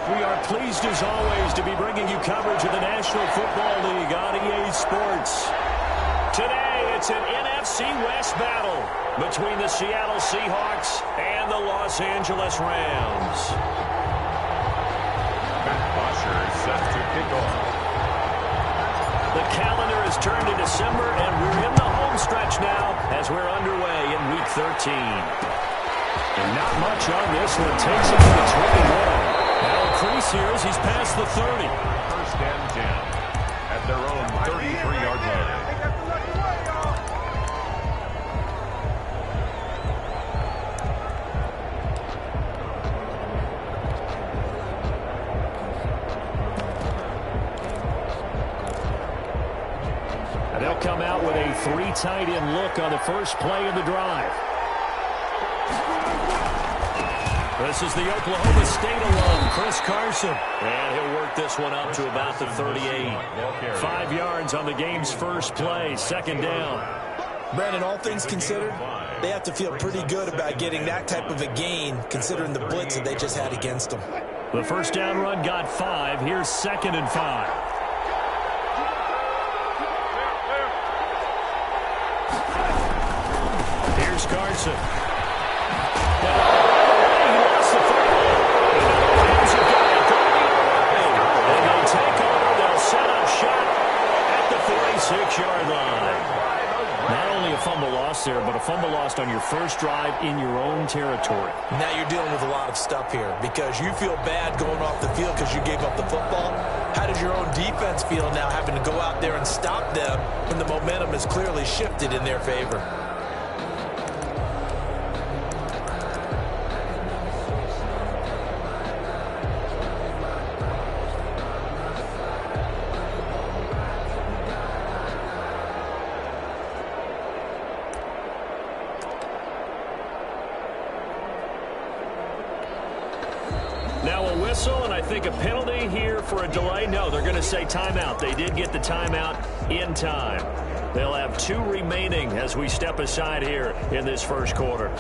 We are pleased as always to be bringing you coverage of the National Football League on EA Sports. Today, it's an NFC West battle between the Seattle Seahawks and the Los Angeles Rams. Matt Bosher is set to kick off. The calendar has turned to December, and we're in the home stretch now as we're underway in Week 13. And not much on this one. Takes it to the 21. Now increase here as he's past the 30. First and 10 at their own 33-yard line. And they'll come out with a 3 tight end look on the first play of the drive. This is the Oklahoma State alum, Chris Carson. And he'll work this one up to about the 38. 5 yards on the game's first play, second down. Brandon, all things considered, they have to feel pretty good about getting that type of a gain, considering the blitz that they just had against them. The first down run got 5. Here's 2nd and 5. Here's Carson. Yard line. Not only a fumble lost there, but a fumble lost on your first drive in your own territory. Now you're dealing with a lot of stuff here because you feel bad going off the field because you gave up the football. How does your own defense feel now having to go out there and stop them when the momentum is clearly shifted in their favor? Now a whistle, and I think a penalty here for a delay. No, they're going to say timeout. They did get the timeout in time. They'll have 2 remaining as we step aside here in this first quarter.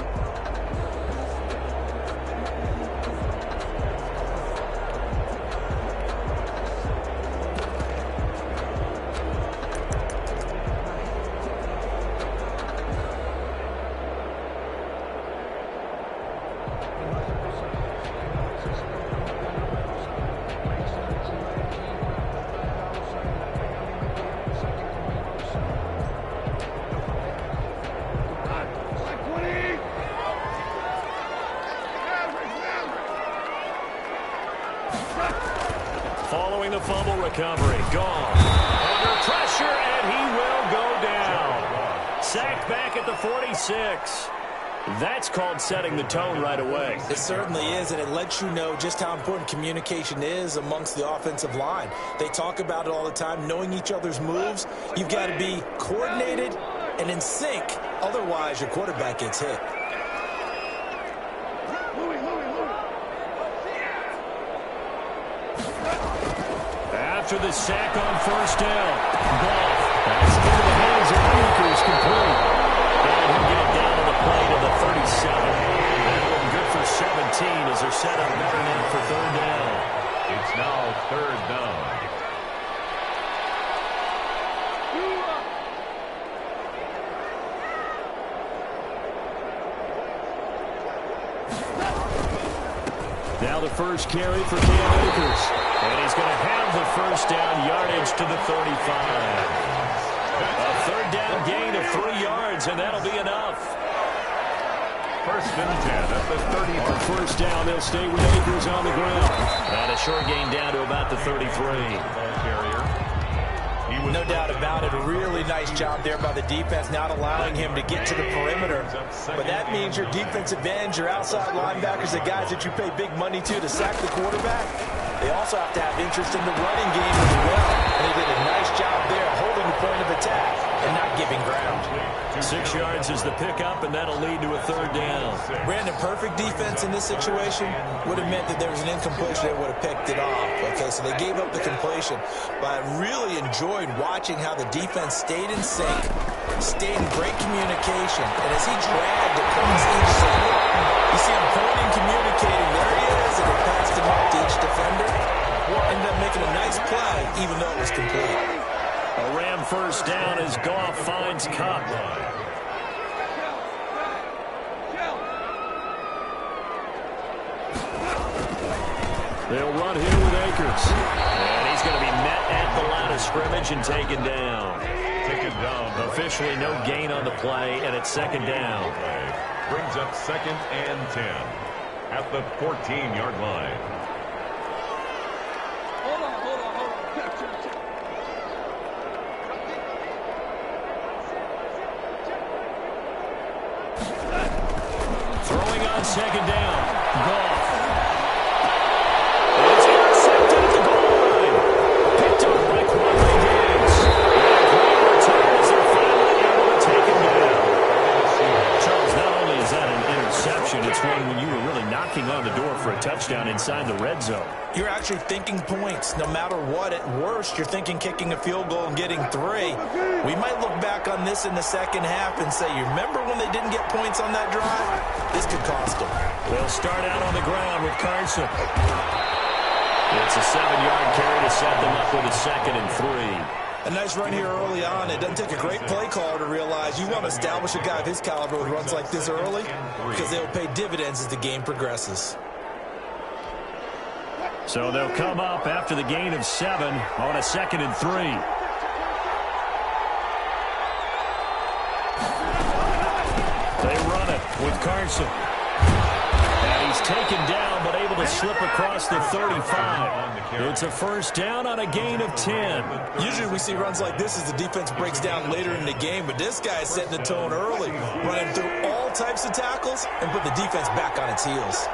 Following the fumble recovery, gone. Under pressure, and he will go down. Sacked back at the 46. That's called setting the tone right away. It certainly is, and it lets you know just how important communication is amongst the offensive line. They talk about it all the time, knowing each other's moves. You've got to be coordinated and in sync. Otherwise, your quarterback gets hit. After the sack on first down, ball that's into the hands of Akers, complete. And he'll get it down on the play to the 37. That one good for 17 as they're set up better now for third down. It's now third down. Now the first carry for Cam Akers. And he's going to have the first down yardage to the 35. A third down gain of 3 yards, and that'll be enough. First and 10 at the 30. On first down, they'll stay with Akers on the ground. And a short gain down to about the 33. No doubt about it. A really nice job there by the defense, not allowing him to get to the perimeter. But that means your defensive ends, your outside linebackers, the guys that you pay big money to sack the quarterback, they also have to have interest in the running game as well. And they did a nice job there holding the point of attack and not giving ground. 6 yards is the pickup, and that'll lead to a third down. Brandon, perfect defense in this situation would have meant that there was an incompletion. They would have picked it off. Okay, so they gave up the completion. But I really enjoyed watching how the defense stayed in sync, stayed in great communication. And as he dragged across each side, you see him pointing, communicating. There he is, and they passed him up to each defender. first down as Goff finds Cup. They'll run here with Akers. And he's going to be met at the line of scrimmage and taken down. Taken down. Officially no gain on the play, and it's second down. Brings up 2nd and 10 at the 14-yard line. Throwing on second down. Goff. It's intercepted at the goal line. Picked up by Quadri Diggs. And great return as they're finally able to take him down. Charles, not only is that an interception, it's one when you were really knocking on the door for a touchdown inside the red zone. You're actually thinking points. No matter what, at worst, you're thinking kicking a field goal and getting 3. We might look back on this in the second half and say, you remember when they didn't get points on that drive? This could cost them. They'll start out on the ground with Carson. It's a 7-yard carry to set them up with a 2nd and 3. A nice run here early on. It doesn't take a great play caller to realize you want to establish a guy of his caliber who runs like this early because they'll pay dividends as the game progresses. So they'll come up after the gain of 7 on a 2nd and 3. They run it with Carson. And he's taken down but able to slip across the 35. It's a first down on a gain of 10. Usually we see runs like this as the defense breaks down later in the game, but this guy is setting the tone early, running through all types of tackles and put the defense back on its heels.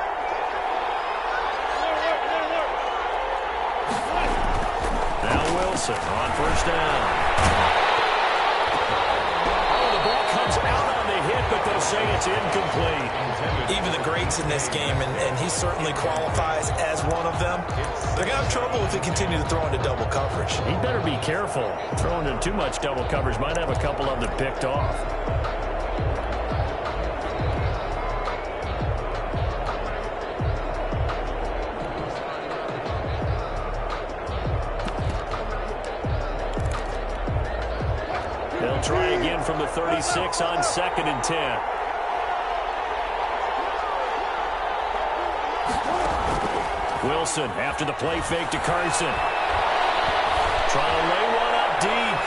Now Wilson on first down. Oh, the ball comes out on the hit, but they'll say it's incomplete. Even the greats in this game, and he certainly qualifies as one of them, they're going to have trouble if they continue to throw into double coverage. He better be careful. Throwing in too much double coverage might have a couple of them picked off. They'll try again from the 36 on 2nd and 10. Wilson after the play fake to Carson. Trying to lay one up deep.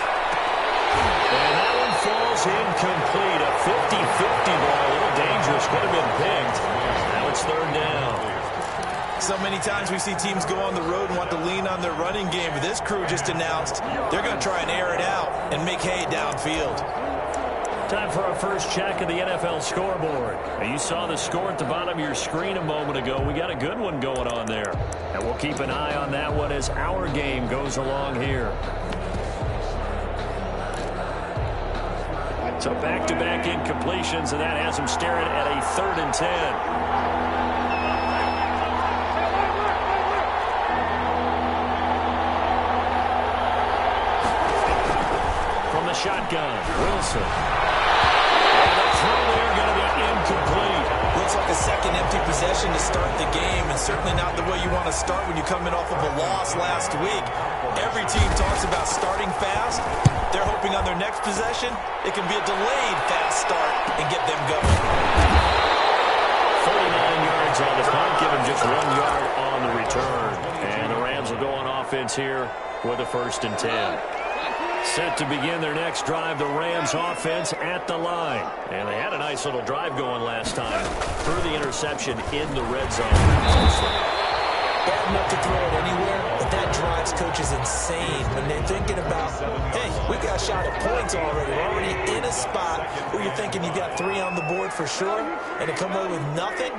And that one falls incomplete. A 50-50 ball. A little dangerous. Could have been picked. Now it's 3rd down. So many times we see teams go on the road and want to lean on their running game, but this crew just announced they're going to try and air it out and make hay downfield. Time for our first check of the NFL scoreboard. Now, you saw the score at the bottom of your screen a moment ago. We got a good one going on there. And we'll keep an eye on that one as our game goes along here. So back-to-back incompletions, and that has them staring at a 3rd and 10. Shotgun, Wilson. And the throw there going to be incomplete. Looks like a second empty possession to start the game, and certainly not the way you want to start when you're coming off of a loss last week. Every team talks about starting fast. They're hoping on their next possession, it can be a delayed fast start and get them going. 49 yards on the punt, give him just 1 yard on the return. And the Rams will go on offense here with a 1st and 10. Set to begin their next drive, the Rams offense at the line. And they had a nice little drive going last time. Threw the interception in the red zone. Bad enough to throw it anywhere, but that drives coaches insane when they're thinking about, hey, we got a shot at points already. We're already in a spot where you're thinking you've got 3 on the board for sure, and to come away with nothing,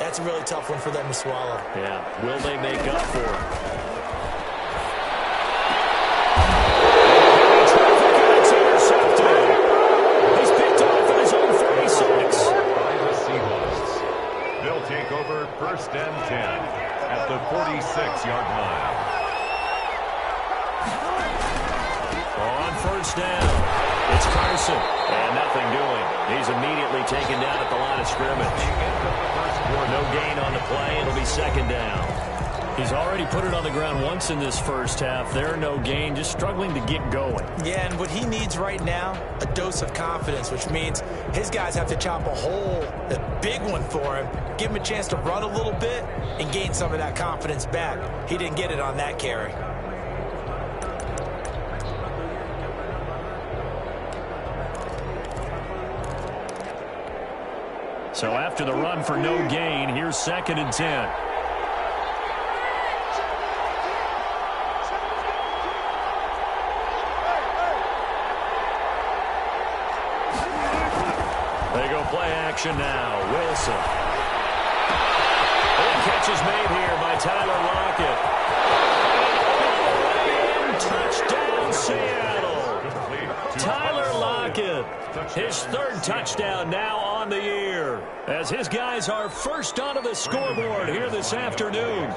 that's a really tough one for them to swallow. Yeah, will they make up for it? Take over 1st and 10 at the 46-yard line. On first down, it's Carson, and nothing doing. He's immediately taken down at the line of scrimmage. No gain on the play. It'll be 2nd down. He's already put it on the ground once in this first half. There, no gain, just struggling to get going. Yeah, and what he needs right now, a dose of confidence, which means his guys have to chop a hole, a big one for him, give him a chance to run a little bit and gain some of that confidence back. He didn't get it on that carry. So after the run for no gain, here's 2nd and 10. They go play action now. Wilson. Big catch is made here by Tyler Lockett. Touchdown, Seattle. Tyler Lockett, his 3rd touchdown now on the year, as his guys are first onto the scoreboard here this afternoon.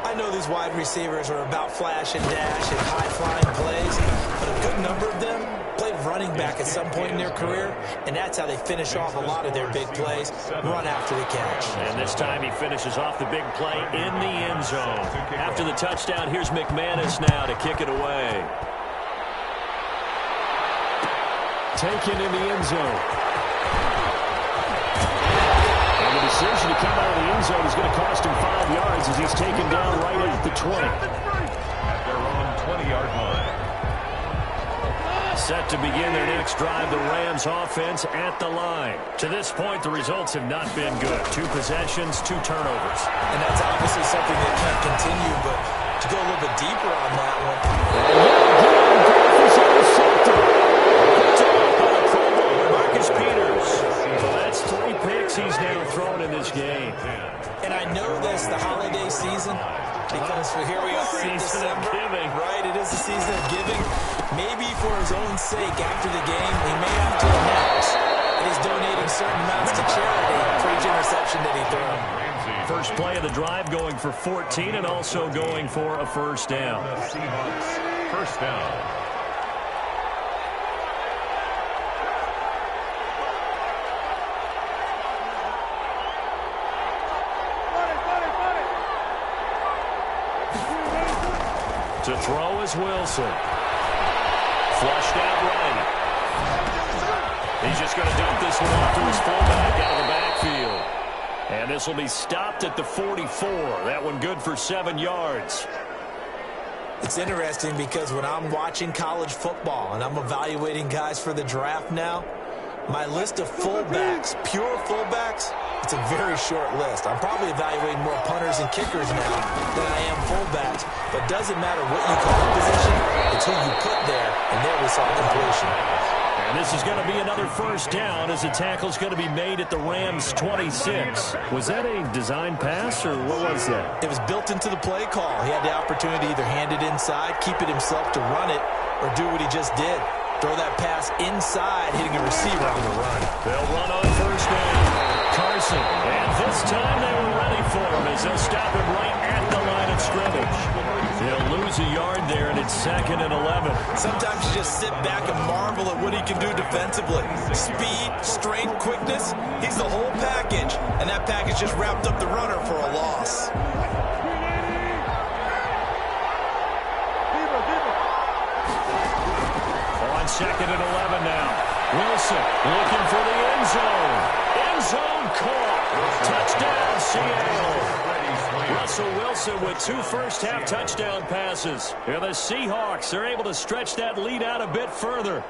I know these wide receivers are about flash and dash and high-flying plays, but a good number of them played running back at some point in their career, and that's how they finish off a lot of their big plays, run after the catch. And this time he finishes off the big play in the end zone. After the touchdown, here's McManus now to kick it away. Taken in the end zone. And the decision to come out of the end zone is going to cost him 5 yards as he's taken down right at the 20. At their own 20-yard line. Set to begin their next drive, the Rams offense at the line. To this point, the results have not been good. 2 possessions, 2 turnovers. And that's obviously something that can't continue, but to go a little bit deeper on that one. Marcus Peters. So that's 3 picks he's now thrown in this game. And I know this, the holiday season, because here we are in December. Right, it is the season of giving. Maybe for his own sake, after the game, he may have to announce that he's donating certain amounts to charity for each interception that he threw. First play of the drive going for 14 and also going for a first down. The Seahawks, first down. To throw is Wilson. Flushed out right. He's just going to dump this one off to his fullback out of the backfield. And this will be stopped at the 44. That one good for 7 yards. It's interesting because when I'm watching college football and I'm evaluating guys for the draft now, my list of fullbacks, pure fullbacks, it's a very short list. I'm probably evaluating more punters and kickers now than I am fullbacks. But it doesn't matter what you call the position, it's who you put there, and there we saw completion. And this is going to be another first down as the tackle's going to be made at the Rams' 26. Was that a design pass, or what was that? It was built into the play call. He had the opportunity to either hand it inside, keep it himself to run it, or do what he just did. Throw that pass inside, hitting a receiver on the run. They'll run on first down. Carson. And this time they were ready for him as they'll stop him right at the line of scrimmage. They'll lose a yard there, and it's 2nd and 11. Sometimes you just sit back and marvel at what he can do defensively. Speed, strength, quickness, he's the whole package. And that package just wrapped up the runner for a loss. On 2nd and 11 now. Wilson looking for the end zone. End zone caught. Touchdown, Seattle. Russell Wilson with 2 first-half touchdown passes. And the Seahawks are able to stretch that lead out a bit further.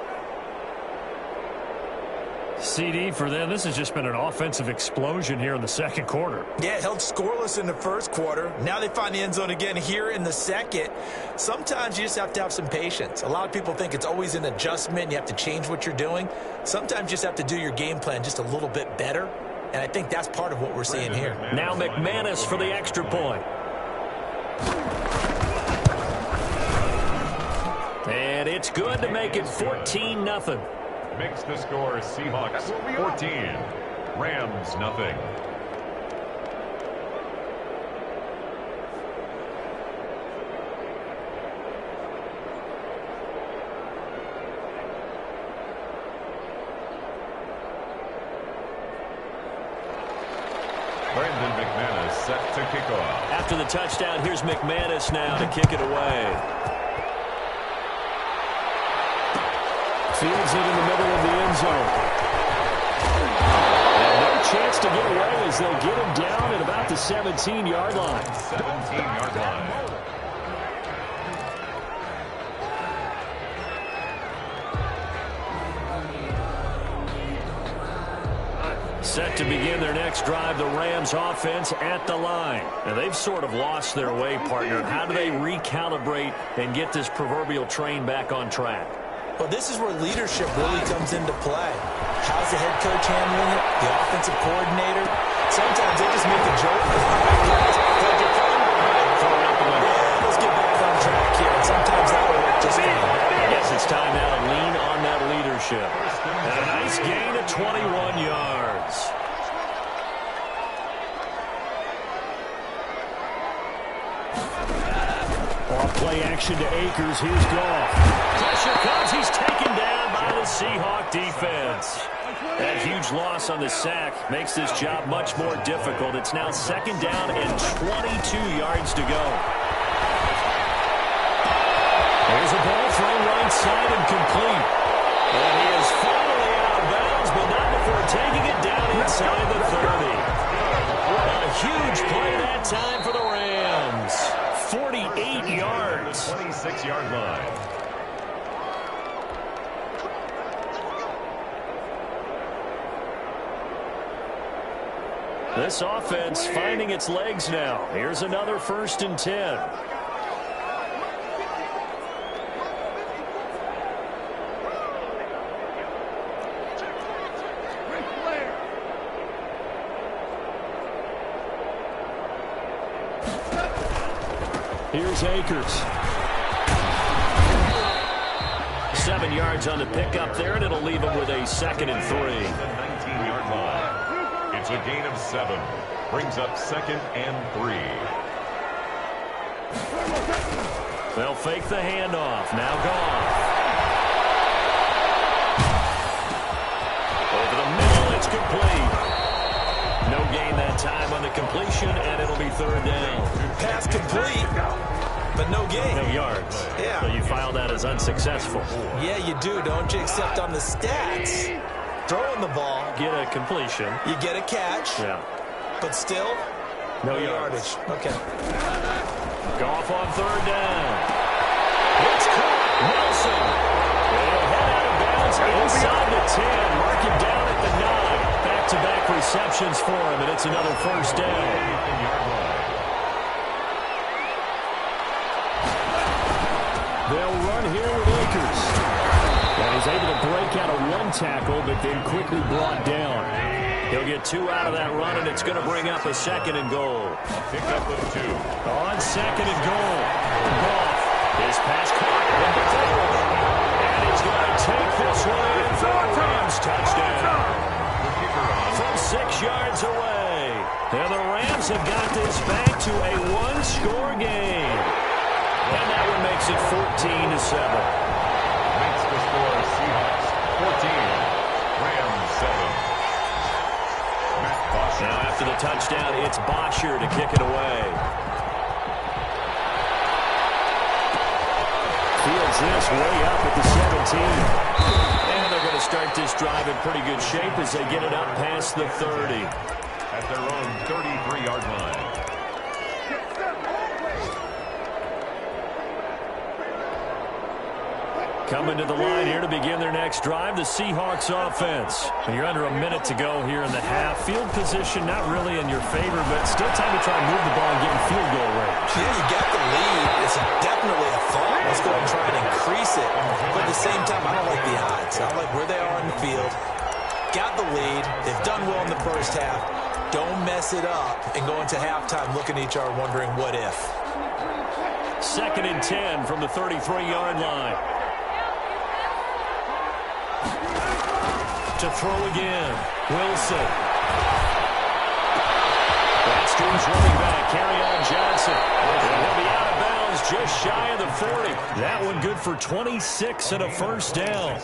CD for them, this has just been an offensive explosion here in the second quarter. Yeah, held scoreless in the first quarter. Now they find the end zone again here in the second. Sometimes you just have to have some patience. A lot of people think it's always an adjustment. You have to change what you're doing. Sometimes you just have to do your game plan just a little bit better. And I think that's part of what we're seeing here. Now McManus for the extra point. And it's good to make it 14-0. Makes the score Seahawks 14, Rams nothing. Brandon McManus set to kick off. After the touchdown, here's McManus now to kick it away. Fields it in the middle of the end zone. And no chance to get away as they'll get him down at about the 17-yard line. 17-yard line. Set to begin their next drive, the Rams offense at the line. Now, they've sort of lost their way, partner. How do they recalibrate and get this proverbial train back on track? Well, this is where leadership really comes into play. How's the head coach handling it? The offensive coordinator? Sometimes they just make a joke. Let's get back on track here. And sometimes that'll work just fine. I guess it's time now to lean on that leadership. And a nice gain of 21 yards. Off play action to Akers. Here's Goff. Pressure comes. He's taken down by the Seahawk defense. That huge loss on the sack makes this job much more difficult. It's now second down and 22 yards to go. There's a ball thrown right side and complete. And he is finally out of bounds, but not before taking it down inside the 30. A huge play that time for the Rams. 48 yards. 26-yard line. This offense finding its legs now. Here's another 1st and 10. Here's Akers. 7 yards on the pickup there, and it'll leave him with a 2nd and 3. 19-yard line. It's a gain of 7. Brings up 2nd and 3. They'll fake the handoff. Now Goff. Over the middle, it's complete. No gain that time on the completion, and it'll be 3rd down. Pass complete, but no gain. No yards. Yeah. So you file that as unsuccessful. Yeah, you do, don't you? Except on the stats, throwing the ball, Get a completion. you get a catch, Yeah. but still, No yardage. Okay. Goff on 3rd down. It's caught. Wilson. They'll head out of bounds inside the 10. Mark him down at the 9. Back-to-back receptions for him, and it's another 1st down. They'll run here with Akers. And he's able to break out of 1 tackle, but then quickly brought down. He'll get 2 out of that run, and it's going to bring up a 2nd and goal. Pick up of 2. On 2nd and goal. Goff. His pass caught. And he's going to take this one in for a Rams touchdown. From 6 yards away. And the Rams have got this back to a 1-score game. And that one makes it 14-7. Makes the score Seahawks 14. Rams 7. Now after the touchdown, it's Bosher to kick it away. Fields this way up at the 17. And they're going to start this drive in pretty good shape as they get it up past the 30. At their own 33-yard line. Coming to the line here to begin their next drive, the Seahawks offense. And you're under a minute to go here in the half. Field position not really in your favor, but still time to try and move the ball and get in field goal range. Yeah, you got the lead. It's definitely a thought. Let's go and try and increase it. But at the same time, I don't like the odds. I like where they are in the field. Got the lead. They've done well in the first half. Don't mess it up and go into halftime looking at each other wondering what if. 2nd and 10 from the 33-yard line. To throw again. Wilson. That's to his running back, Kerryon Johnson. And he'll be out of bounds just shy of the 40. That one good for 26 and a 1st down.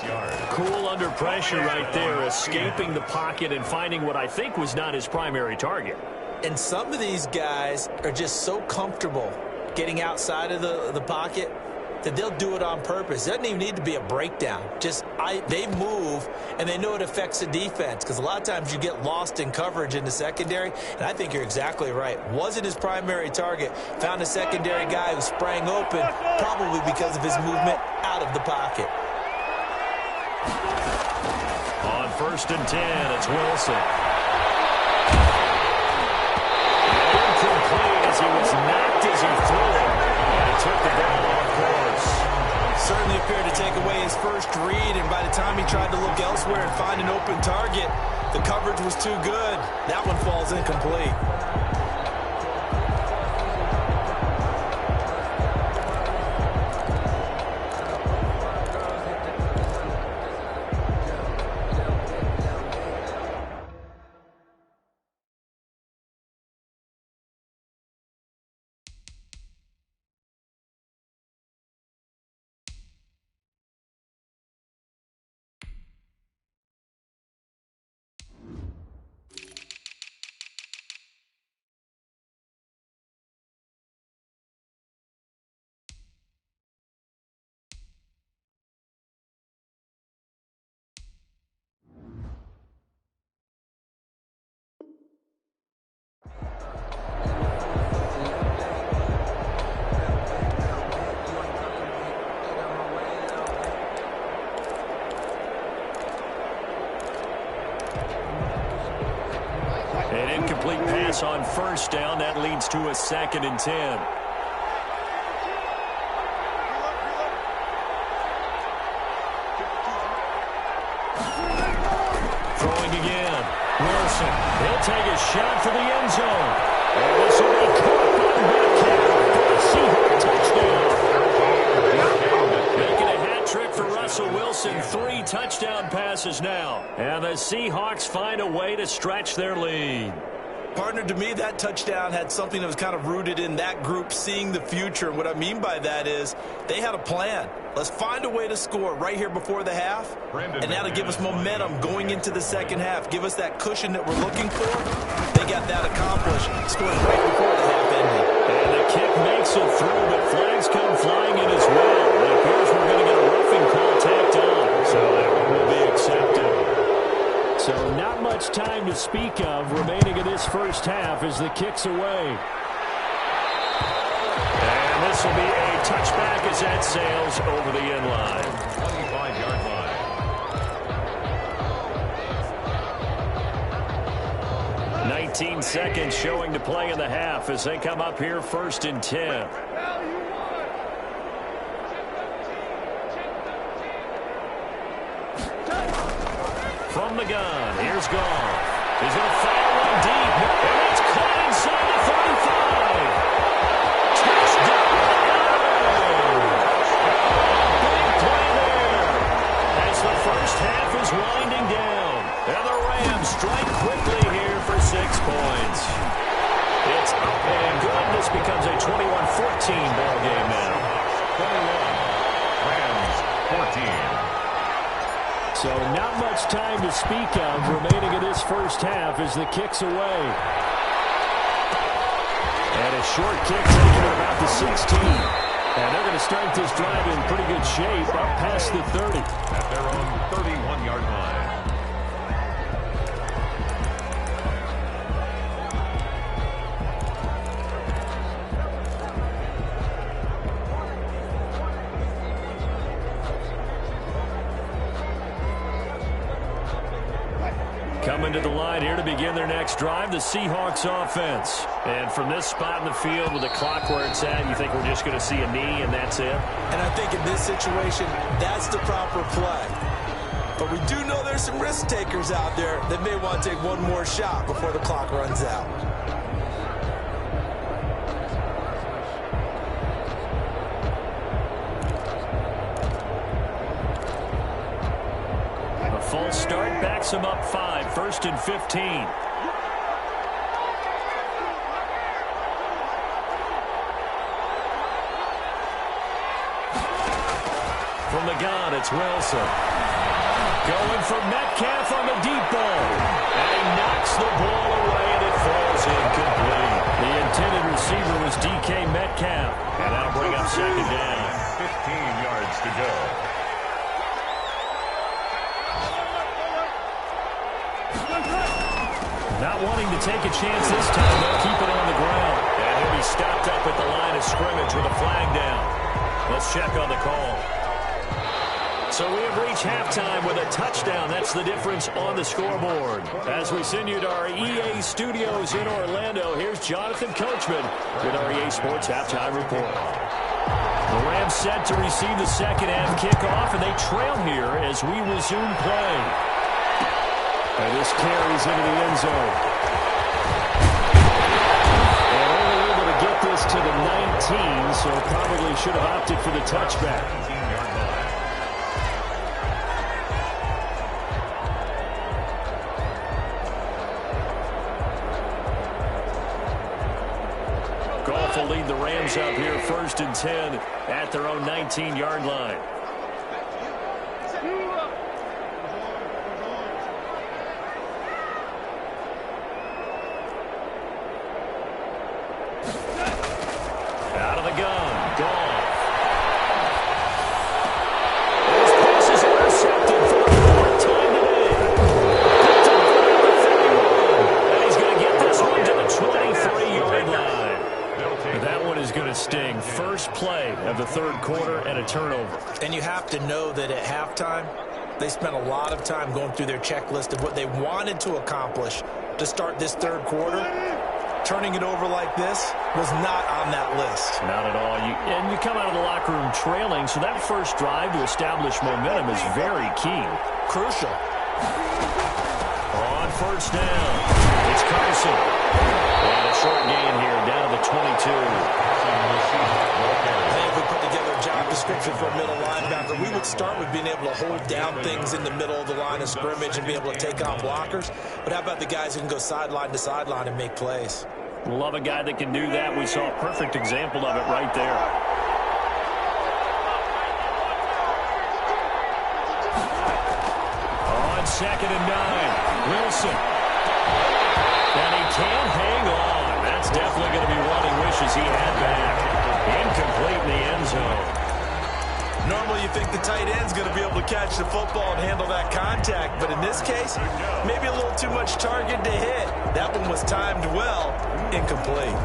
Cool under pressure right there, escaping the pocket and finding what I think was not his primary target. And some of these guys are just so comfortable getting outside of the pocket that they'll do it on purpose. It doesn't even need to be a breakdown. Just they move, and they know it affects the defense, because a lot of times you get lost in coverage in the secondary, and I think you're exactly right. Wasn't his primary target. Found a secondary guy who sprang open, probably because of his movement out of the pocket. On 1st and 10, it's Wilson. Incomplete as he was knocked as he threw it. And he took the ball off course. Certainly appeared to take away his first read, and by the time he tried to look elsewhere and find an open target, the coverage was too good. That one falls incomplete. An incomplete pass on 1st down. That leads to a 2nd and 10. Throwing again. Wilson. He'll take a shot for the end zone. And this will be caught by Metcalf for a Seahawks touchdown. Making a hat trick for Russell Wilson. 3 touchdown passes now. And the Seahawks find a way to stretch their lead. Partner, to me, that touchdown had something that was kind of rooted in that group seeing the future. And what I mean by that is they had a plan. Let's find a way to score right here before the half, and that'll give us momentum going into the second half. Give us that cushion that we're looking for. They got that accomplished, scoring right before the half ended. And the kick makes it through, but flags come flying in as well. It appears we're going to get a roughing call tacked on, so that one will be accepted. So not much time to speak of remaining in this first half as the kick's away. And this will be a touchback as that sails over the end line. 25-yard line. 19 seconds showing to play in the half as they come up here 1st and 10. From the gun, here's Goff. He's going to fire one deep, and it's caught inside the 35. Touchdown! Big play there as the first half is winding down. And the Rams strike quickly here for 6 points. It's up and good. This becomes a 21-14 ball game now. 21, Rams 14. So not much time to speak of remaining in this first half as the kick's away. And a short kick taken at about the 16. And they're going to start this drive in pretty good shape up past the 30. At their own 31-yard line. Coming to the line here to begin their next drive, the Seahawks offense. And from this spot in the field with the clock where it's at, you think we're just going to see a knee and that's it? And I think in this situation, that's the proper play. But we do know there's some risk takers out there that may want to take one more shot before the clock runs out. False start backs him up 5, 1st and 15. From the gun, it's Wilson. Going for Metcalf on the deep ball. And he knocks the ball away, and it falls incomplete. The intended receiver was DK Metcalf. And that'll bring up second down. 15 yards to go. Not wanting to take a chance this time, they'll keep it on the ground. And he'll be stopped up at the line of scrimmage with a flag down. Let's check on the call. So we have reached halftime with a touchdown. That's the difference on the scoreboard. As we send you to our EA studios in Orlando, here's Jonathan Coachman with our EA Sports Halftime Report. The Rams set to receive the second half kickoff, and they trail here as we resume play. And this carries into the end zone. And only able to get this to the 19, so probably should have opted for the touchback. Goff will lead the Rams up here 1st and 10 at their own 19-yard line. Out of the gun, Goff. His pass is intercepted for the 4th time today. And he's going to get this one to the 23-yard line. That one is going to sting. First play of the 3rd quarter and a turnover. And you have to know that at halftime, they spent a lot of time going through their checklist of what they wanted to accomplish to start this 3rd quarter. Turning it over like this was not on that list. Not at all. And you come out of the locker room trailing, so that first drive to establish momentum is very key. Crucial. On 1st down, it's Carson. And a short gain here, down to the 22. I think if we put together a job description for a middle linebacker, we would start with being able to hold down things in the middle of the line of scrimmage and be able to take on blockers. But how about the guys who can go sideline to sideline and make plays? Love a guy that can do that. We saw a perfect example of it right there. On 2nd and 9, Wilson. And he can't hang on. That's definitely going to be one he wishes he had back. Incomplete in the end zone. Normally you think the tight end's going to be able to catch the football and handle that contact, but in this case, maybe a little too much target to hit. That one was timed well. Incomplete.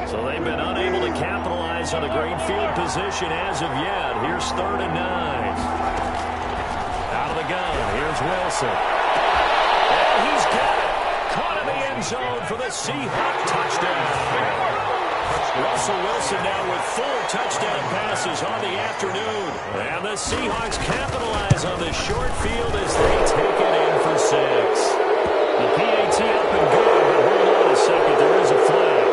So they've been unable to capitalize on a great field position as of yet. Here's 3rd and 9. Out of the gun, here's Wilson. And he's got it. Caught in the end zone for the Seahawks touchdown. Russell Wilson now with 4 touchdown passes on the afternoon. And the Seahawks capitalize on the short field as they take it in for 6. The PAT up and good, but hold on a second. There is a flag.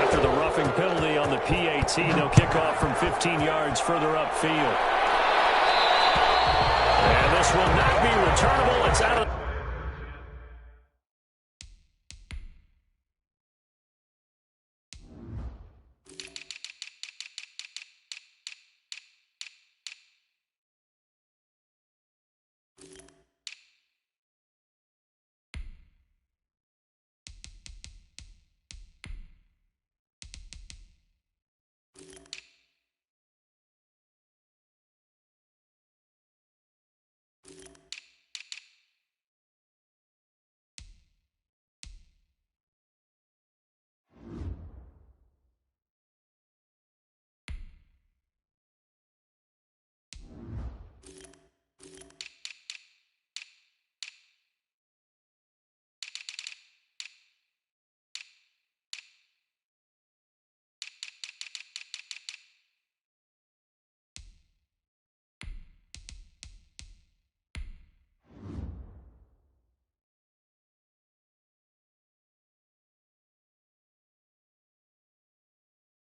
After the roughing penalty on the PAT, they'll kick off from 15 yards further upfield. And this will not be returnable. It's out of...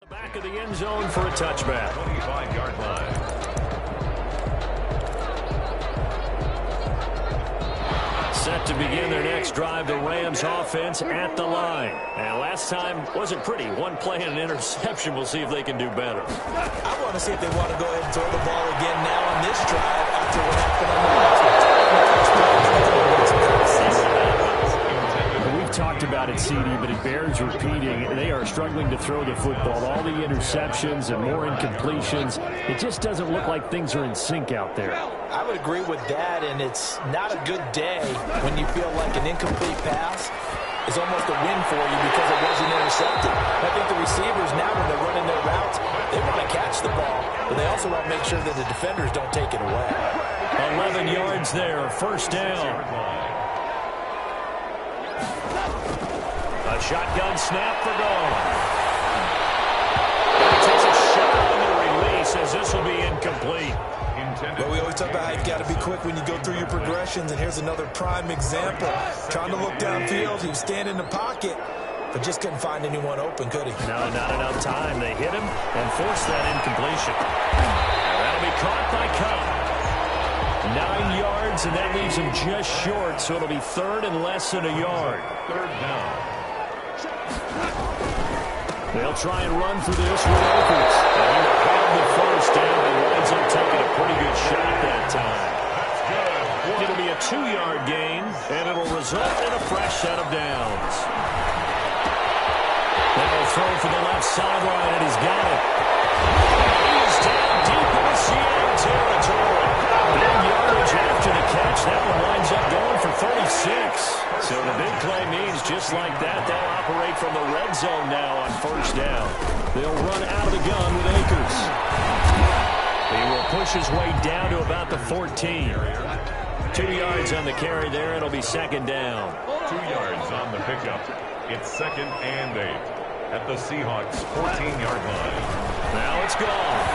Back of the end zone for a touchback. 25-yard line. Set to begin their next next drive, the Rams offense at the line. And last time wasn't pretty. One play and an interception. We'll see if they can do better. I want to see if they want to go ahead and throw the ball again now on this drive after what happened on the last one. We've talked about it, CD, but it bears repeating. They are struggling to throw the football. All the interceptions and more incompletions. It just doesn't look like things are in sync out there. I would agree with that, and it's not a good day when you feel like an incomplete pass is almost a win for you because it wasn't intercepted. I think the receivers now, when they're running their routes, they want to catch the ball, but they also want to make sure that the defenders don't take it away. 11 yards there, first down. A shotgun snap for goal. He takes a shot on the release as this will be incomplete. But we always talk about how you've got to be quick when you go through your progressions, and here's another prime example. Trying to look downfield, he was standing in the pocket, but just couldn't find anyone open, could he? No, not enough time. They hit him and forced that incompletion. That'll be caught by Cobb. 9 yards, and that leaves him just short, so it'll be third and less than a yard. Third down. They'll try and run for this with Akers. And he will have the first down and winds up taking a pretty good shot that time. It'll be a 2-yard gain, and it'll result in a fresh set of downs. They'll throw for the left sideline, and he's got it. He is down deep in the Seattle territory. Big yardage after the catch. That one winds up going for 36. So the big play means just like that, they'll operate from the red zone now on first down. They'll run out of the gun with Akers. He will push his way down to about the 14. 2 yards on the carry there. It'll be second down. 2 yards on the pickup. It's second and 8 at the Seahawks' 14-yard line. Now it's gone.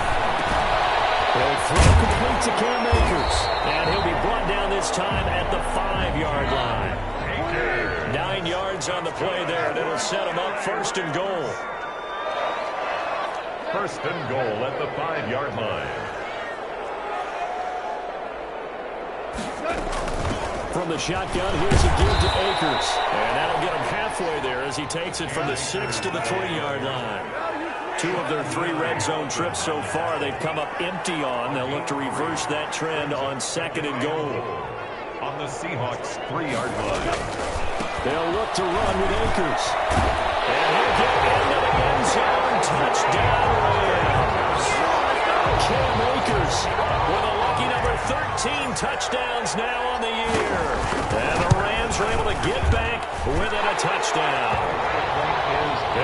They'll throw complete to Cam Akers. And he'll be brought down this time at the 5-yard line. 9 yards on the play there, and it'll set him up first and goal. First and goal at the 5-yard line. From the shotgun, here's a give to Akers. And that'll get him halfway there as he takes it from the 6 to the 3-yard line. 2 of their 3 red zone trips so far they've come up empty on. They'll look to reverse that trend on second and goal. On the Seahawks' 3-yard line. They'll look to run with Akers. And he'll get into the end zone. Touchdown, Rams. Cam Akers with a lucky number 13 touchdowns now on the year. And the Rams are able to get back within a touchdown.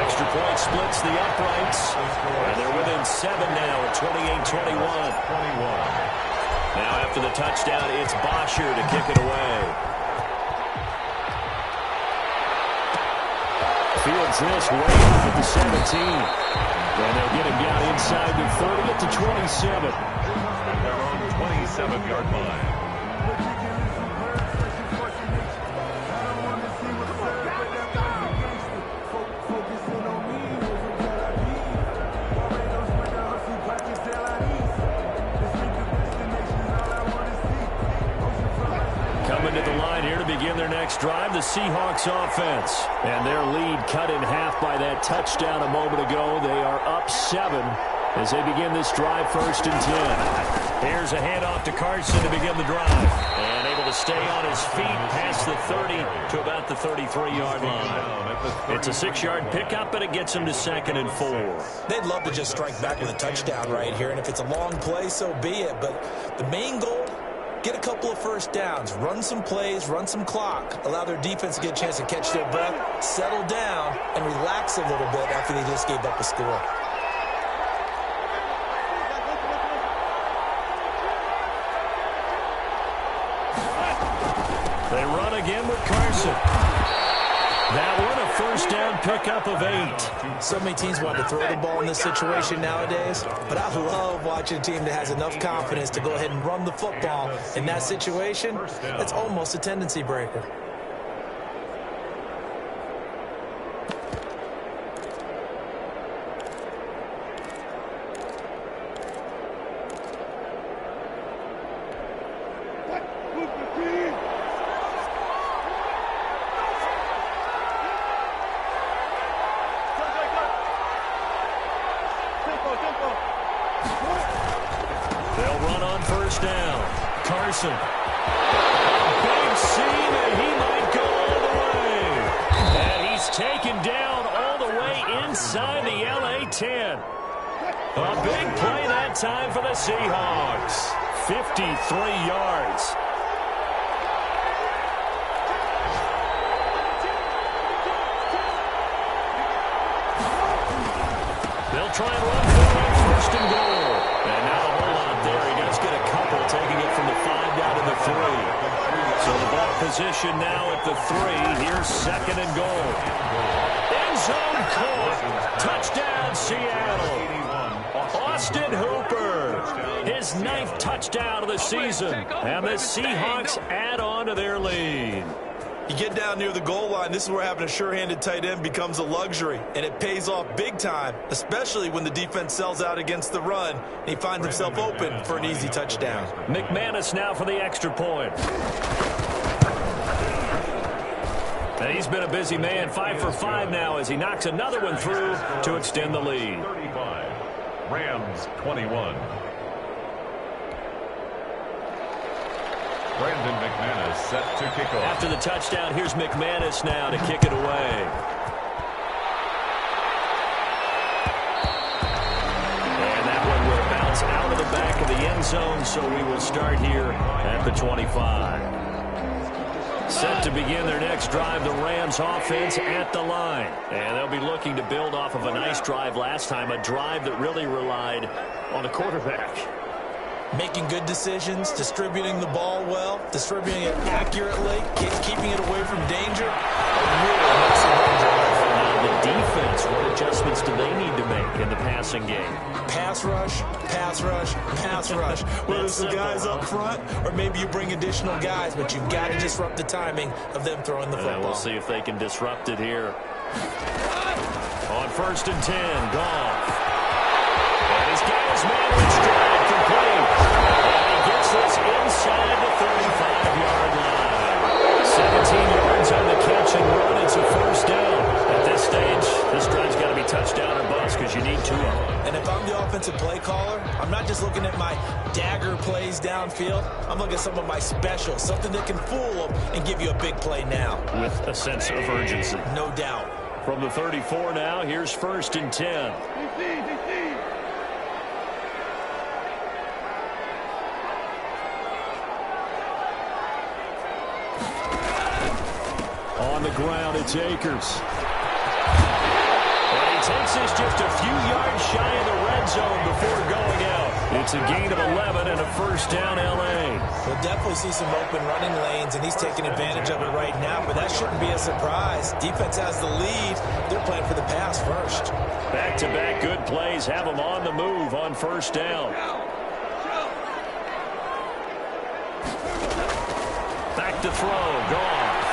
Extra point splits the uprights. And they're within 7 now at 28-21. Now after the touchdown, it's Bosher to kick it away. Fields this way off at the 17. And they'll get him down inside the 30 at the 27. Their own 27-yard line. Coming to the line here to begin their next drive, the Seahawks offense. And their lead cut in half by that touchdown a moment ago. They are up 7 as they begin this drive first and 10. Here's a handoff to Carson to begin the drive. And able to stay on his feet past the 30 to about the 33-yard line. It's a 6-yard pickup, but it gets him to second and 4. They'd love to just strike back with a touchdown right here, and if it's a long play, so be it. But the main goal, get a couple of first downs, run some plays, run some clock, allow their defense to get a chance to catch their breath, settle down, and relax a little bit after they just gave up a score. They run again with Carson. That one, a first down pickup of 8. So many teams want to throw the ball in this situation nowadays, but I love watching a team that has enough confidence to go ahead and run the football. In that situation, it's almost a tendency breaker. They'll run on first down. Carson. Big seam, and he might go all the way. And he's taken down all the way inside the LA 10. A big play that time for the Seahawks. 53 yards. They'll try and run for it on first and goal. And not a whole lot there. He does get a couple, taking it from the 5 down to the 3. So the ball position now at the 3. Here's second and goal. End zone caught. Touchdown, Seattle. Austin Hooper, his 9th touchdown of the season. And the Seahawks add on to their lead. You get down near the goal line, this is where having a sure-handed tight end becomes a luxury, and it pays off big time, especially when the defense sells out against the run, and he finds himself open for an easy touchdown. McManus now for the extra point. And he's been a busy man, 5 for 5 now as he knocks another one through to extend the lead. 35, Rams 21. Brandon McManus set to kick off. After the touchdown, here's McManus now to kick it away. And that one will bounce out of the back of the end zone, so we will start here at the 25. Set to begin their next drive, the Rams offense at the line. And they'll be looking to build off of a nice drive last time, a drive that really relied on the quarterback. Making good decisions, distributing the ball well, distributing it accurately, keeping it away from danger. Really makes a run drive. Now the defense, what adjustments do they need to make in the passing game? Pass rush, pass rush, pass rush. Whether it's the guys up front or maybe you bring additional guys, but you've got to disrupt the timing of them throwing the football. We'll see if they can disrupt it here. On first and 10, Goff. And he's got his man in stride, complete. And he gets this inside the 35-yard line. 17 yards on the catch and run. It's a first down. At this stage, this drive's got to be touchdown or bust because you need 2 of them. And if I'm the offensive play caller, I'm not just looking at my dagger plays downfield. I'm looking at some of my specials, something that can fool them and give you a big play now. With a sense of urgency. No doubt. From the 34 now, here's first and 10. On the ground, it's Akers. And he takes this just a few yards shy of the red zone before going out. It's a gain of 11 and a first down, L.A. We'll definitely see some open running lanes, and he's taking advantage of it right now, but that shouldn't be a surprise. Defense has the lead. They're playing for the pass first. Back-to-back good plays have them on the move on first down. Back to throw, Goff.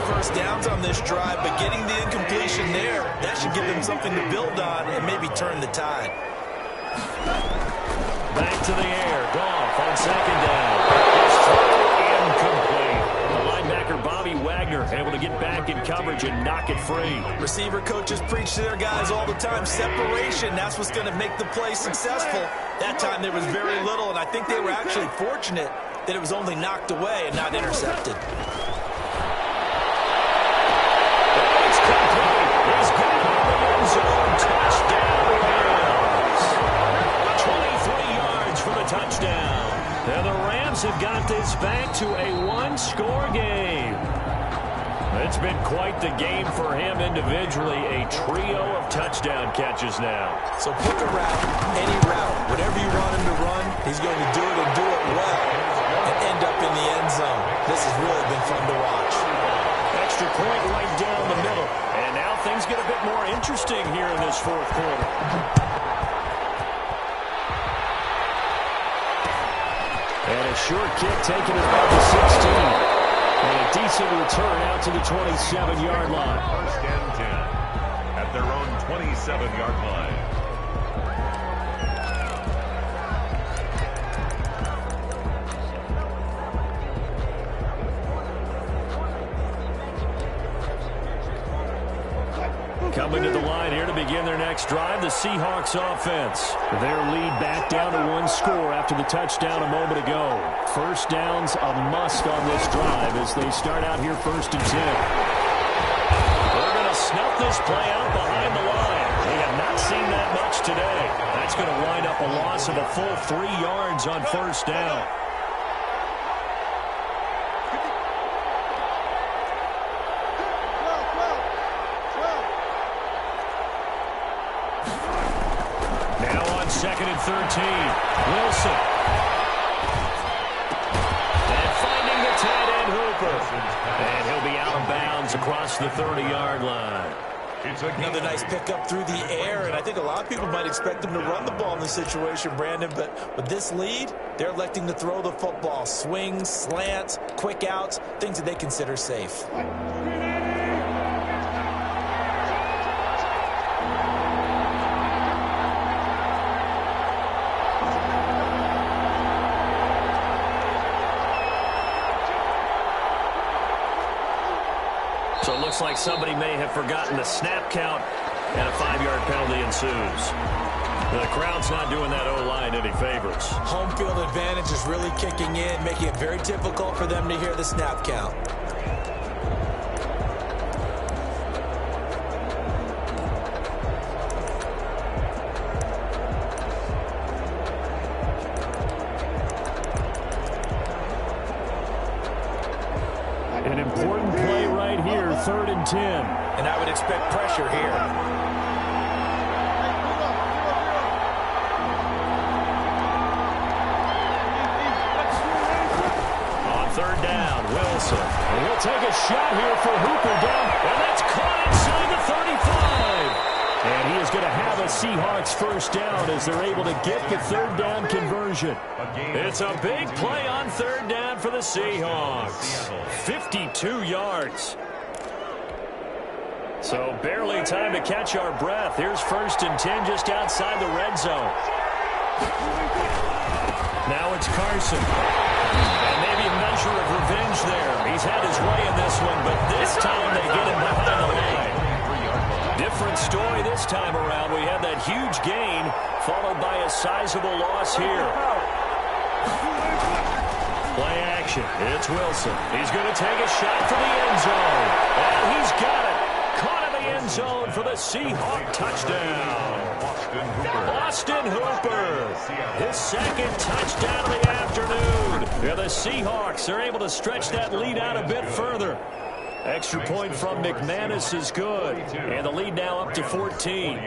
First downs on this drive, but getting the incompletion there, that should give them something to build on and maybe turn the tide. Back to the air. Goff on second down. His throw incomplete. The linebacker Bobby Wagner able to get back in coverage and knock it free. Receiver coaches preach to their guys all the time. Separation, that's what's going to make the play successful. That time there was very little, and I think they were actually fortunate that it was only knocked away and not intercepted. Touchdown Rams. 23 yards for the touchdown. And the Rams have got this back to a one-score game. It's been quite the game for him individually. A trio of touchdown catches now. So pick a route, any route. Whatever you want him to run, he's going to do it and do it well and end up in the end zone. This has really been fun to watch. Extra point right down the middle. And now things get a bit more interesting here in this fourth quarter. And a short kick taken it about the 16. And a decent return out to the 27-yard line. First and 10 at their own 27-yard line. Coming to the line here to begin their next drive. The Seahawks offense. Their lead back down to 1 score after the touchdown a moment ago. First down's a must on this drive as they start out here 1st and 10. They're going to snuff this play out behind the line. We have not seen that much today. That's going to wind up a loss of a full 3 yards on 1st down. Now on 2nd and 13. Wilson. And finding the tight end Hooper. And he'll be out of bounds across the 30-yard line. Another nice pickup through the air, and I think a lot of people might expect them to run the ball in this situation, Brandon, but with this lead, they're electing to throw the football. Swings, slants, quick outs, things that they consider safe. So it looks like somebody may have forgotten the snap count, and a 5-yard penalty ensues. The crowd's not doing that O-line any favors. Home field advantage is really kicking in, making it very difficult for them to hear the snap count. An important play right here, 3rd and 10. And I would expect pressure here. On 3rd down, Wilson. And he'll take a shot here for Hooper down. And that's caught inside the 35. And he is going to have a Seahawks 1st down as they're able to get the 3rd down conversion. It's a big play on 3rd down for the Seahawks. 52 yards. So barely time to catch our breath. Here's 1st and 10 just outside the red zone. Now it's Carson. And maybe a measure of revenge there. He's had his way in this one, but this time they get him behind the line. Different story this time around. We had that huge gain followed by a sizable loss here. Play action. It's Wilson. He's going to take a shot for the end zone. And he's got it. Caught in the end zone for the Seahawk touchdown. Austin Hooper. His 2nd touchdown of the afternoon. Yeah, the Seahawks are able to stretch that lead out a bit further. Extra point from McManus is good. And the lead now up to 14.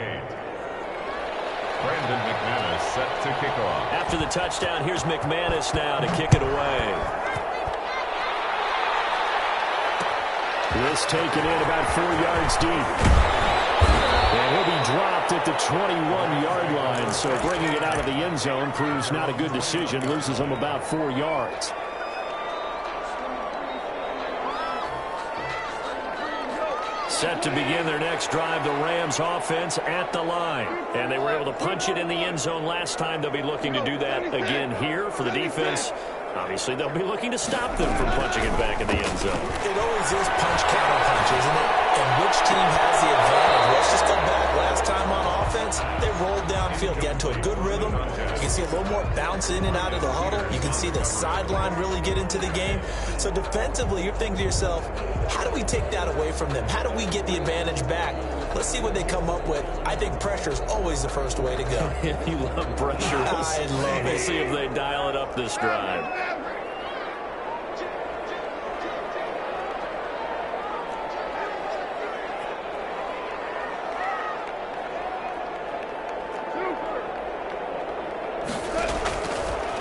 Brandon McManus set to kick off. After the touchdown, here's McManus now to kick it away. This taken in about 4 yards deep. And he'll be dropped at the 21-yard line. So bringing it out of the end zone proves not a good decision. Loses him about 4 yards. Set to begin their next drive, the Rams offense at the line. And they were able to punch it in the end zone last time. They'll be looking to do that again here for the defense. Obviously, they'll be looking to stop them from punching it back in the end zone. It always is punch-counter-punch, isn't it? And which team has the advantage? Let's just go back. Last time on offense, they rolled downfield, got into a good rhythm. You can see a little more bounce in and out of the huddle. You can see the sideline really get into the game. So defensively, you're thinking to yourself, how do we take that away from them? How do we get the advantage back? Let's see what they come up with. I think pressure is always the first way to go. You love pressure. I love it. We'll see if they dial it up this drive.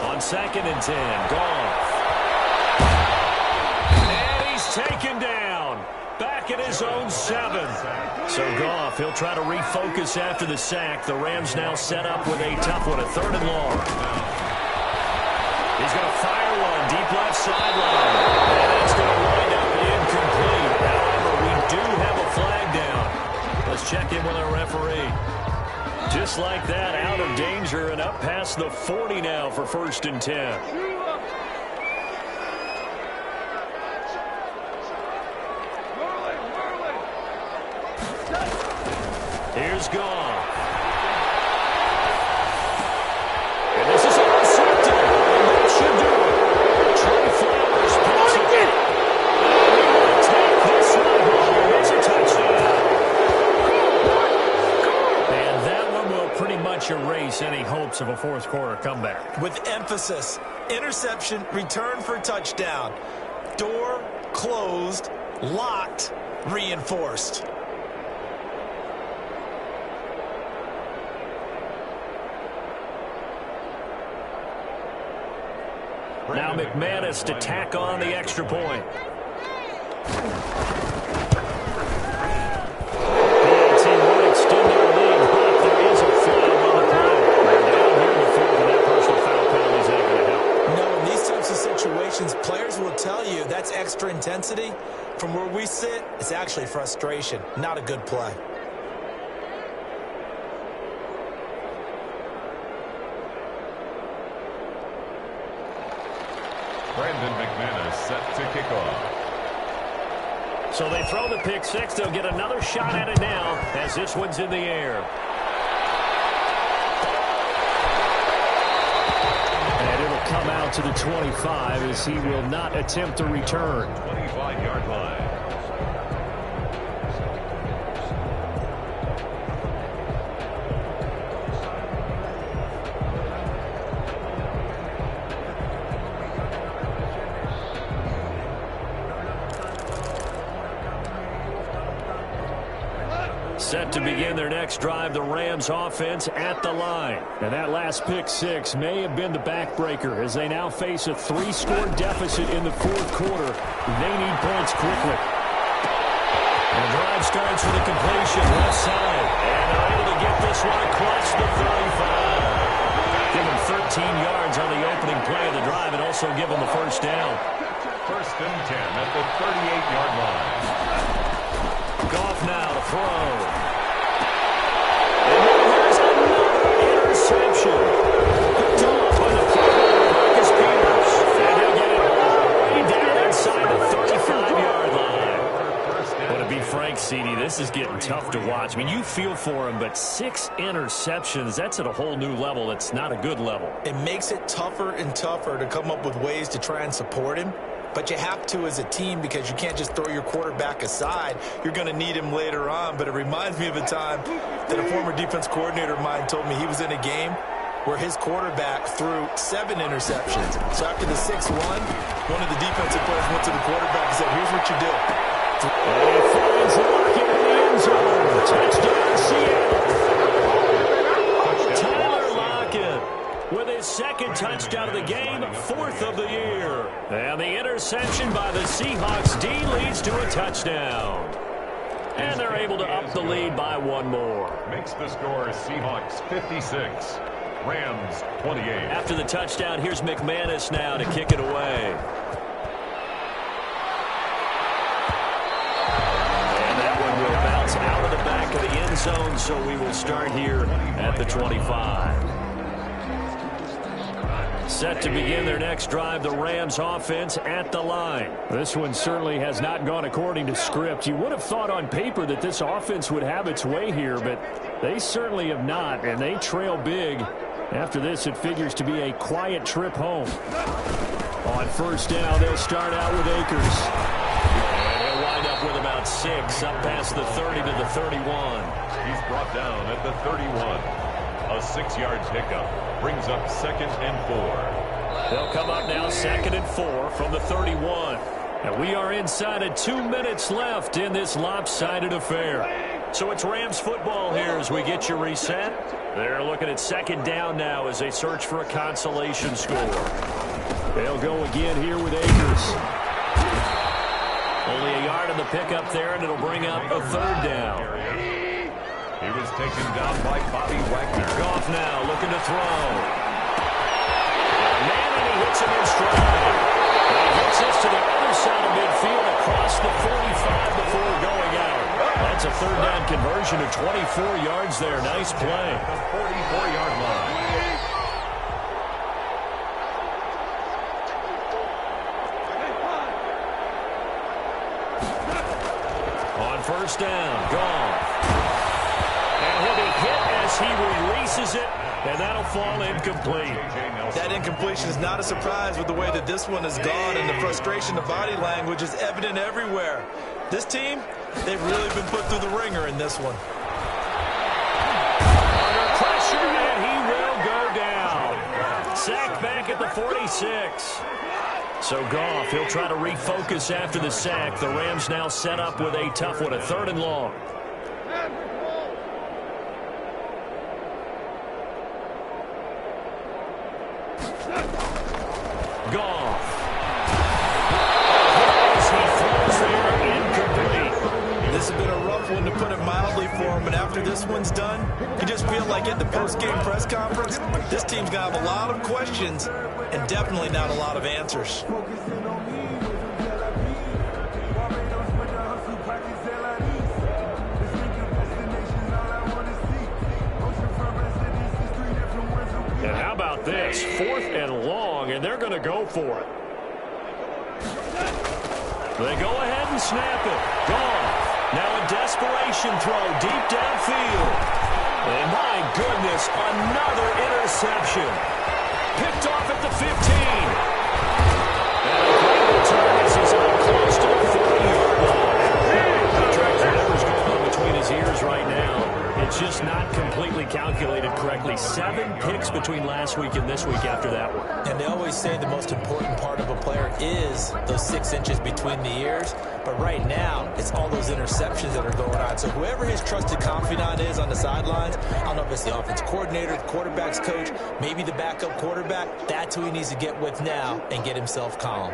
On 2nd and 10, Goff. And he's taken down. Back at his own 7. So Goff, he'll try to refocus after the sack. The Rams now set up with a tough one, a 3rd and long. He's going to fire one deep left sideline. And it's going to wind up incomplete. However, we do have a flag down. Let's check in with our referee. Just like that, out of danger and up past the 40 now for 1st and 10. Here's Goff. And this is intercepted. And that should do it. Trey Flowers picks it. And he will take this one home. It's a touchdown. And that one will pretty much erase any hopes of a fourth quarter comeback. With emphasis, interception, return for touchdown. Door closed, locked, reinforced. Now McManus to tack on the extra point. The team won't extend their lead, but there is a flag on the play. They're down here in the fourth, and that personal foul penalty is not going to help. No, in these types of situations, players will tell you that's extra intensity. From where we sit, it's actually frustration, not a good play. Brandon McManus set to kick off. So they throw the pick six. They'll get another shot at it now as this one's in the air. And it'll come out to the 25 as he will not attempt to return. 25-yard line. Set to begin their next drive, the Rams offense at the line. And that last pick six may have been the backbreaker as they now face a 3-score deficit in the fourth quarter. They need points quickly. And the drive starts with a completion left side. And they're able to get this one across the 35. Give them 13 yards on the opening play of the drive and also give them the first down. First and 10 at the 38-yard line. Goff now to throw. And then there's another interception. Picked off by the fullback, Marcus Peters. And he'll get it all the way down inside the 35-yard line. But to be frank, CD, this is getting tough to watch. I mean, you feel for him, but 6 interceptions, that's at a whole new level. It's not a good level. It makes it tougher and tougher to come up with ways to try and support him. But you have to as a team because you can't just throw your quarterback aside. You're going to need him later on. But it reminds me of a time that a former defense coordinator of mine told me he was in a game where his quarterback threw 7 interceptions. So after the 6-1, one of the defensive players went to the quarterback and said, here's what you do. And he finds Lockett in the end zone. Touchdown, Seattle. Tyler Lockett with his second touchdown of the game, 4th of the year. And the interception by the Seahawks D leads to a touchdown. And they're able to up the lead by 1 more. Makes the score Seahawks 56, Rams 28. After the touchdown, here's McManus now to kick it away. And that one will bounce out of the back of the end zone, so we will start here at the 25. Set to begin their next drive, the Rams offense at the line. This one certainly has not gone according to script. You would have thought on paper that this offense would have its way here, but they certainly have not, and they trail big. After this, it figures to be a quiet trip home. On first down, they'll start out with Akers. And they'll wind up with about 6, up past the 30 to the 31. He's brought down at the 31. A 6-yard pickup brings up 2nd and 4. They'll come up now 2nd and 4 from the 31. And we are inside of 2 minutes left in this lopsided affair. So it's Rams football here as we get you reset. They're looking at 2nd down now as they search for a consolation score. They'll go again here with Akers. Only a yard on the pickup there, and it'll bring up a 3rd down. He was taken down by Bobby Wagner. Goff now looking to throw. Man, and he hits him in stride. And he gets this to the other side of midfield across the 45 before going out. That's a 3rd down conversion of 24 yards there. Nice play. The 44-yard line. On first down, Goff. He releases it, and that'll fall incomplete. That incompletion is not a surprise with the way that this one has gone, and the frustration, the body language is evident everywhere. This team, they've really been put through the ringer in this one. Under pressure, and he will go down. Sacked back at the 46. So Goff, he'll try to refocus after the sack. The Rams now set up with a tough one, a 3rd and long. Goff. He throws there, incomplete. This has been a rough one, to put it mildly, for him, but after this one's done, you just feel like at the post-game press conference, this team's going to have a lot of questions and definitely not a lot of answers. And how about this? 4th and long, and they're going to go for it. They go ahead and snap it. Goff. Now a desperation throw deep downfield. And my goodness, another interception. Picked off at the 15. And a great return as he's up close to the 40-yard line. Whatever's going on between his ears right now, it's just not completely calculated correctly. 7 picks between last week and this week after that one. And they always say the most important part of a player is those 6 inches between the ears. But right now, it's all those interceptions that are going on. So whoever his trusted confidant is on the sidelines, I don't know if it's the offense coordinator, the quarterback's coach, maybe the backup quarterback, that's who he needs to get with now and get himself calm.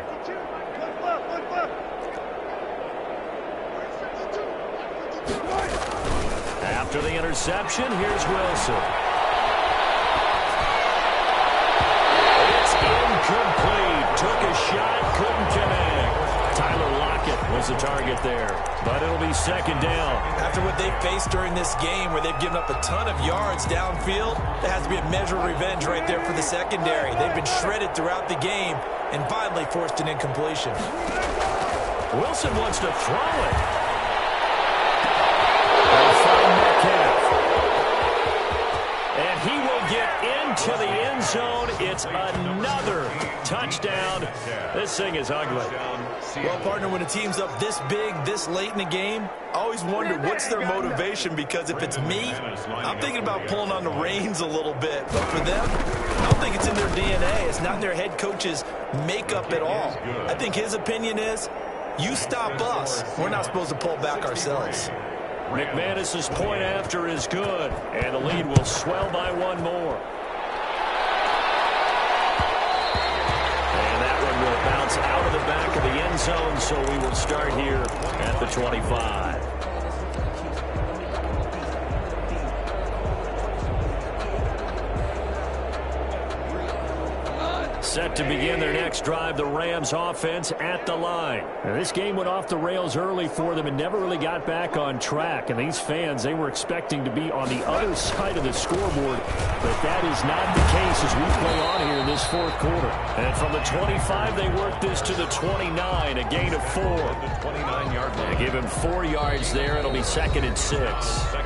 After the interception, here's Wilson. It's incomplete. Took a shot, couldn't connect. Tyler Lockett was the target there, but it'll be 2nd down. After what they faced during this game, where they've given up a ton of yards downfield, there has to be a measure of revenge right there for the secondary. They've been shredded throughout the game and finally forced an incompletion. Wilson wants to throw it. And he will get into the end zone. It's another touchdown. This thing is ugly. Well, partner, when a team's up this big, this late in the game, I always wonder what's their motivation, because if it's me, I'm thinking about pulling on the reins a little bit. But for them, I don't think it's in their DNA. It's not in their head coach's makeup at all. I think his opinion is, you stop us, we're not supposed to pull back ourselves. McManus's point after is good, and the lead will swell by 1 more. And that one will bounce out of the back of the end zone, so we will start here at the 25. Set to begin their next drive, the Rams offense at the line. Now, this game went off the rails early for them and never really got back on track. And these fans, they were expecting to be on the other side of the scoreboard, but that is not the case as we play on here in this 4th quarter. And from the 25, they work this to the 29, a gain of 4. The 29-yard line. They give him 4 yards there. It'll be 2nd and 6.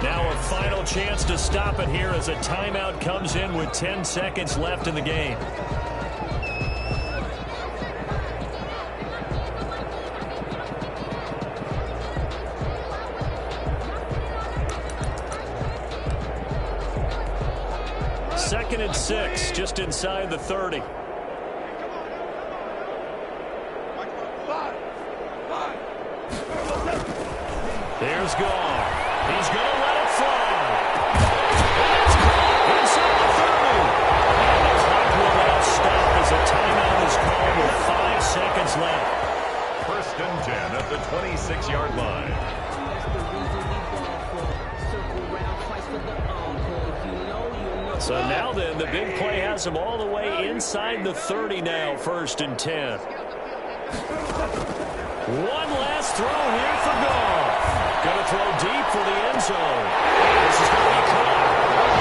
Now a final chance to stop it here as a timeout comes in with 10 seconds left in the game. Second and 6, just inside the 30. There's Goff. He's going to let it fly. It's caught inside the 30. And the clock will now stop as a timeout is called with 5 seconds left. 1st and 10 at the 26-yard line. So now then, the big play has him all the way inside the 30 now, 1st and 10. One last throw here for Goff. Going to throw deep for the end zone. This is going to be caught.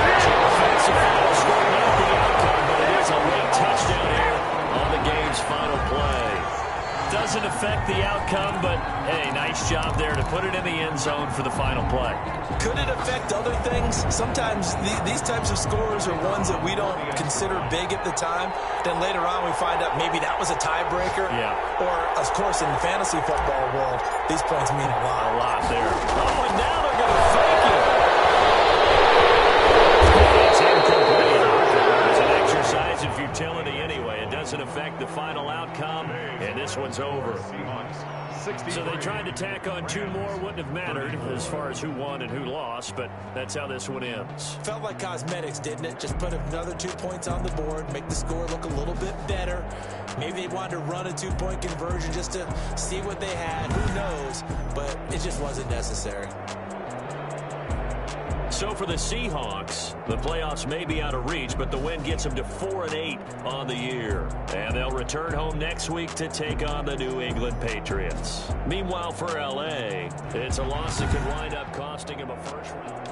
There's an offensive foul scoring out the outcome, but it is a late touchdown here on the game's final play. Doesn't affect the outcome, but, hey, nice Nice job there to put it in the end zone for the final play. Could it affect other things? Sometimes these types of scores are ones that we don't consider big at the time. Then later on we find out maybe that was a tiebreaker. Yeah. Or, of course, in the fantasy football world, these points mean a lot. A lot there. Oh, and now they're going to fake it. It's incomplete. It's an exercise in futility anyway. It doesn't affect the final outcome, and this one's over. So they tried to tack on 2 more. Wouldn't have mattered as far as who won and who lost, but that's how this one ends. Felt like cosmetics, didn't it? Just put another 2 points on the board, make the score look a little bit better. Maybe they wanted to run a 2-point conversion just to see what they had. Who knows? But it just wasn't necessary. So for the Seahawks, the playoffs may be out of reach, but the win gets them to 4-8 on the year. And they'll return home next week to take on the New England Patriots. Meanwhile, for LA, it's a loss that could wind up costing them a first round.